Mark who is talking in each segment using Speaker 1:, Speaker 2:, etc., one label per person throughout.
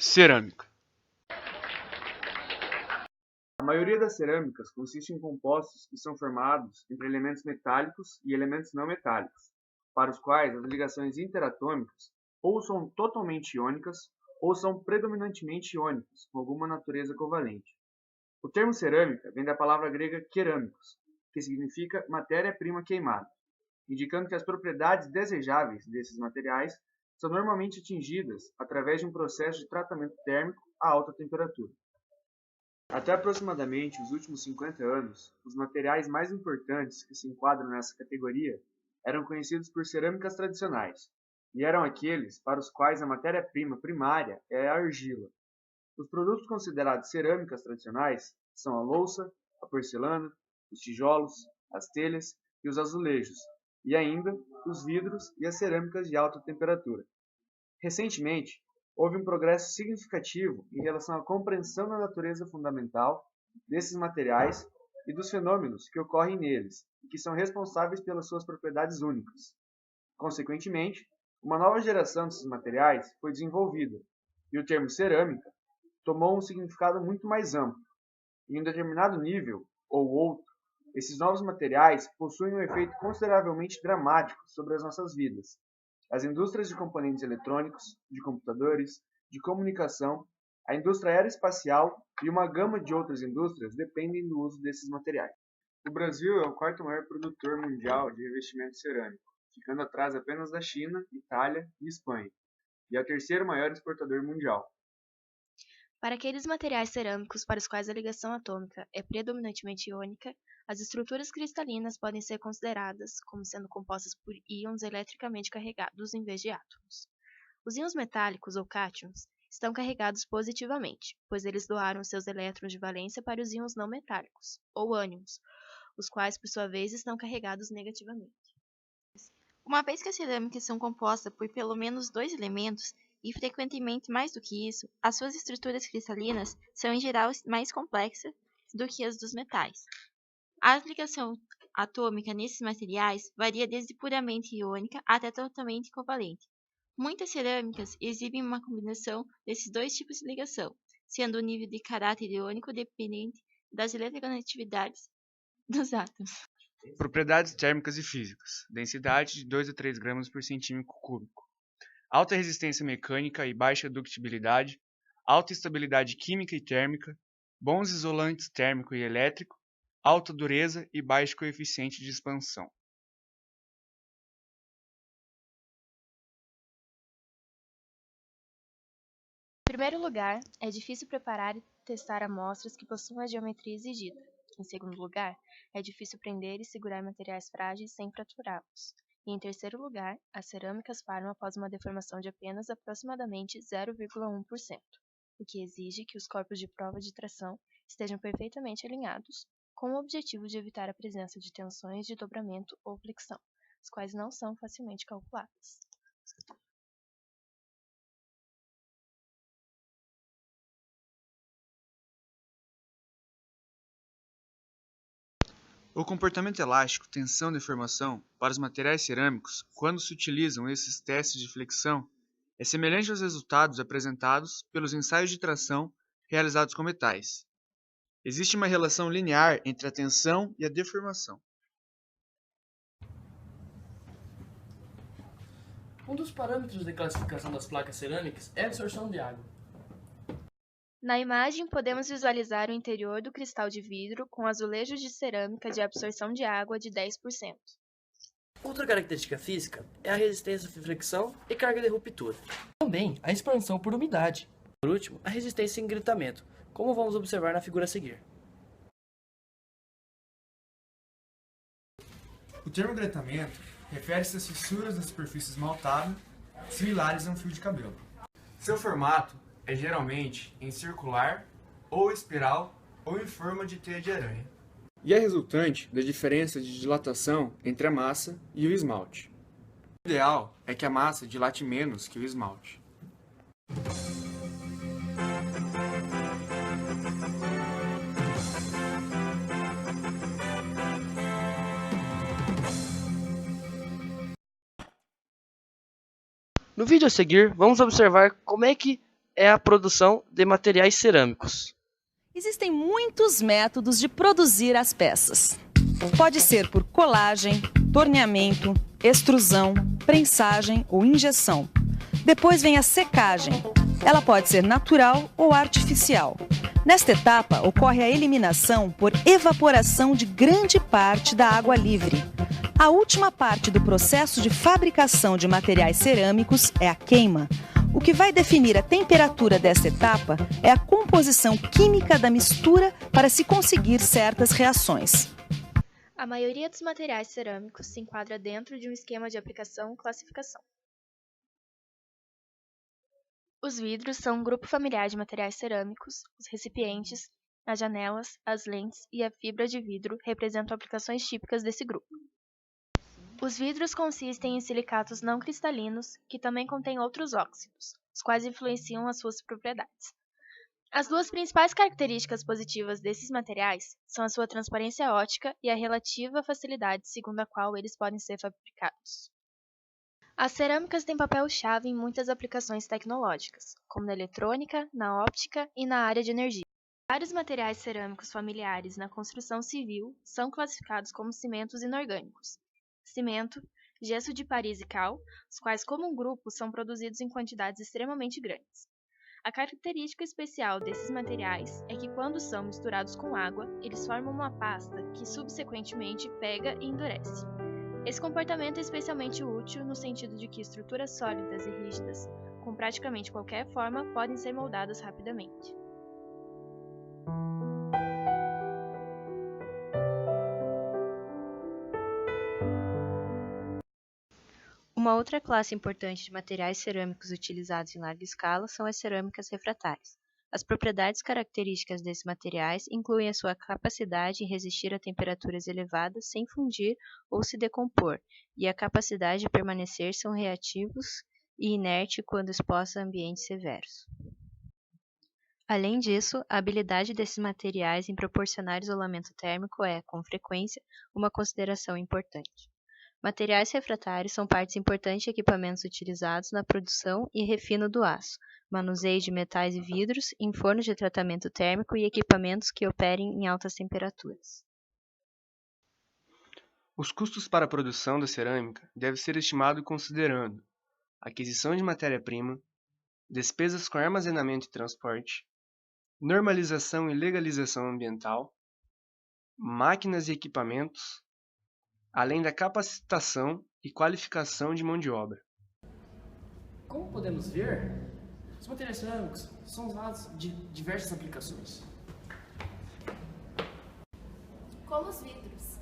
Speaker 1: Cerâmica.
Speaker 2: A maioria das cerâmicas consiste em compostos que são formados entre elementos metálicos e elementos não metálicos, para os quais as ligações interatômicas ou são totalmente iônicas ou são predominantemente iônicas, com alguma natureza covalente. O termo cerâmica vem da palavra grega kerâmicos, que significa matéria-prima queimada, indicando que as propriedades desejáveis desses materiais são normalmente atingidas através de um processo de tratamento térmico a alta temperatura. Até aproximadamente os últimos 50 anos, os materiais mais importantes que se enquadram nessa categoria eram conhecidos por cerâmicas tradicionais, e eram aqueles para os quais a matéria-prima primária é a argila. Os produtos considerados cerâmicas tradicionais são a louça, a porcelana, os tijolos, as telhas e os azulejos, e ainda os vidros e as cerâmicas de alta temperatura. Recentemente, houve um progresso significativo em relação à compreensão da natureza fundamental desses materiais e dos fenômenos que ocorrem neles e que são responsáveis pelas suas propriedades únicas. Consequentemente, uma nova geração desses materiais foi desenvolvida, e o termo cerâmica tomou um significado muito mais amplo. Em um determinado nível ou outro, esses novos materiais possuem um efeito consideravelmente dramático sobre as nossas vidas. As indústrias de componentes eletrônicos, de computadores, de comunicação, a indústria aeroespacial e uma gama de outras indústrias dependem do uso desses materiais. O Brasil é o quarto maior produtor mundial de revestimento cerâmico, ficando atrás apenas da China, Itália e Espanha, e é o terceiro maior exportador mundial.
Speaker 3: Para aqueles materiais cerâmicos para os quais a ligação atômica é predominantemente iônica, as estruturas cristalinas podem ser consideradas como sendo compostas por íons eletricamente carregados em vez de átomos. Os íons metálicos ou cátions estão carregados positivamente, pois eles doaram seus elétrons de valência para os íons não metálicos, ou ânions, os quais por sua vez estão carregados negativamente. Uma vez que as cerâmicas são compostas por pelo menos dois elementos, e frequentemente mais do que isso, as suas estruturas cristalinas são em geral mais complexas do que as dos metais. A ligação atômica nesses materiais varia desde puramente iônica até totalmente covalente. Muitas cerâmicas exibem uma combinação desses dois tipos de ligação, sendo o nível de caráter iônico dependente das eletronegatividades dos átomos.
Speaker 1: Propriedades térmicas e físicas. Densidade de 2 a 3 gramas por centímetro cúbico. Alta resistência mecânica e baixa ductibilidade. Alta estabilidade química e térmica. Bons isolantes térmico e elétrico. Alta dureza e baixo coeficiente de expansão.
Speaker 3: Em primeiro lugar, é difícil preparar e testar amostras que possuam a geometria exigida. Em segundo lugar, é difícil prender e segurar materiais frágeis sem fraturá-los. E em terceiro lugar, as cerâmicas param após uma deformação de apenas aproximadamente 0,1%, o que exige que os corpos de prova de tração estejam perfeitamente alinhados, com o objetivo de evitar a presença de tensões de dobramento ou flexão, as quais não são facilmente calculadas.
Speaker 1: O comportamento elástico, tensão e deformação para os materiais cerâmicos, quando se utilizam esses testes de flexão, é semelhante aos resultados apresentados pelos ensaios de tração realizados com metais. Existe uma relação linear entre a tensão e a deformação.
Speaker 4: Um dos parâmetros de classificação das placas cerâmicas é a absorção de água.
Speaker 3: Na imagem, podemos visualizar o interior do cristal de vidro com azulejos de cerâmica de absorção de água de 10%.
Speaker 4: Outra característica física é a resistência à fricção e carga de ruptura. Também a expansão por umidade. Por último, a resistência em gritamento, como vamos observar na figura a seguir.
Speaker 5: O termo gretamento refere-se às fissuras das superfícies esmaltadas, similares a um fio de cabelo. Seu formato é geralmente em circular, ou espiral, ou em forma de teia de aranha. E é resultante da diferença de dilatação entre a massa e o esmalte. O ideal é que a massa dilate menos que o esmalte.
Speaker 4: No vídeo a seguir, vamos observar como é que é a produção de materiais cerâmicos.
Speaker 6: Existem muitos métodos de produzir as peças. Pode ser por colagem, torneamento, extrusão, prensagem ou injeção. Depois vem a secagem. Ela pode ser natural ou artificial. Nesta etapa, ocorre a eliminação por evaporação de grande parte da água livre. A última parte do processo de fabricação de materiais cerâmicos é a queima. O que vai definir a temperatura desta etapa é a composição química da mistura para se conseguir certas reações.
Speaker 3: A maioria dos materiais cerâmicos se enquadra dentro de um esquema de aplicação e classificação. Os vidros são um grupo familiar de materiais cerâmicos. Os recipientes, as janelas, as lentes e a fibra de vidro representam aplicações típicas desse grupo. Os vidros consistem em silicatos não cristalinos, que também contêm outros óxidos, os quais influenciam as suas propriedades. As duas principais características positivas desses materiais são a sua transparência óptica e a relativa facilidade segundo a qual eles podem ser fabricados. As cerâmicas têm papel-chave em muitas aplicações tecnológicas, como na eletrônica, na óptica e na área de energia. Vários materiais cerâmicos familiares na construção civil são classificados como cimentos inorgânicos. Cimento, gesso de Paris e cal, os quais como um grupo são produzidos em quantidades extremamente grandes. A característica especial desses materiais é que quando são misturados com água, eles formam uma pasta que subsequentemente pega e endurece. Esse comportamento é especialmente útil no sentido de que estruturas sólidas e rígidas, com praticamente qualquer forma, podem ser moldadas rapidamente. Uma outra classe importante de materiais cerâmicos utilizados em larga escala são as cerâmicas refratárias. As propriedades características desses materiais incluem a sua capacidade em resistir a temperaturas elevadas sem fundir ou se decompor, e a capacidade de permanecer são reativos e inerte quando expostos a ambientes severos. Além disso, a habilidade desses materiais em proporcionar isolamento térmico é, com frequência, uma consideração importante. Materiais refratários são partes importantes de equipamentos utilizados na produção e refino do aço, manuseio de metais e vidros, em fornos de tratamento térmico e equipamentos que operem em altas temperaturas.
Speaker 1: Os custos para a produção da cerâmica devem ser estimados considerando aquisição de matéria-prima, despesas com armazenamento e transporte, normalização e legalização ambiental, máquinas e equipamentos, além da capacitação e qualificação de mão de obra.
Speaker 4: Como podemos ver, os materiais cerâmicos são usados de diversas aplicações.
Speaker 7: Como os vidros.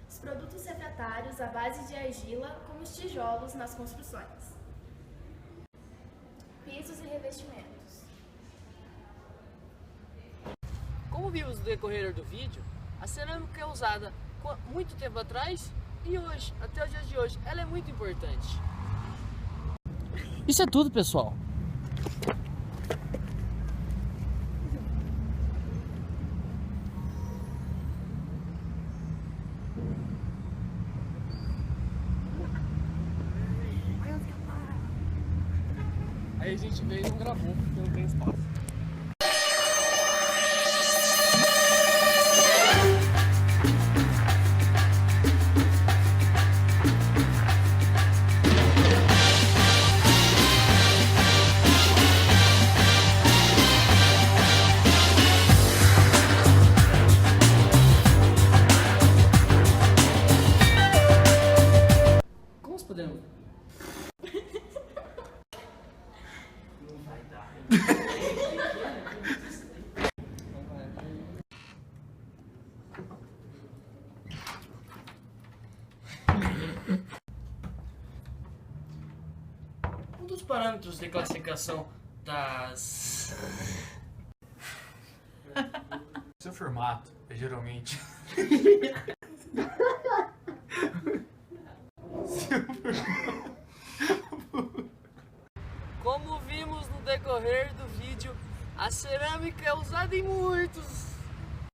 Speaker 7: Os produtos refratários à base de argila, como os tijolos nas construções. Pisos e revestimentos.
Speaker 4: Como vimos no decorrer do vídeo, a cerâmica é usada há muito tempo atrás e hoje, até os dias de hoje, ela é muito importante. Isso é tudo, pessoal. Aí a gente veio e não gravou porque não tem espaço. Podemos. Não vai dar. Um dos parâmetros de classificação das...
Speaker 5: Seu formato é geralmente...
Speaker 4: Como vimos no decorrer do vídeo, a cerâmica é usada em muitos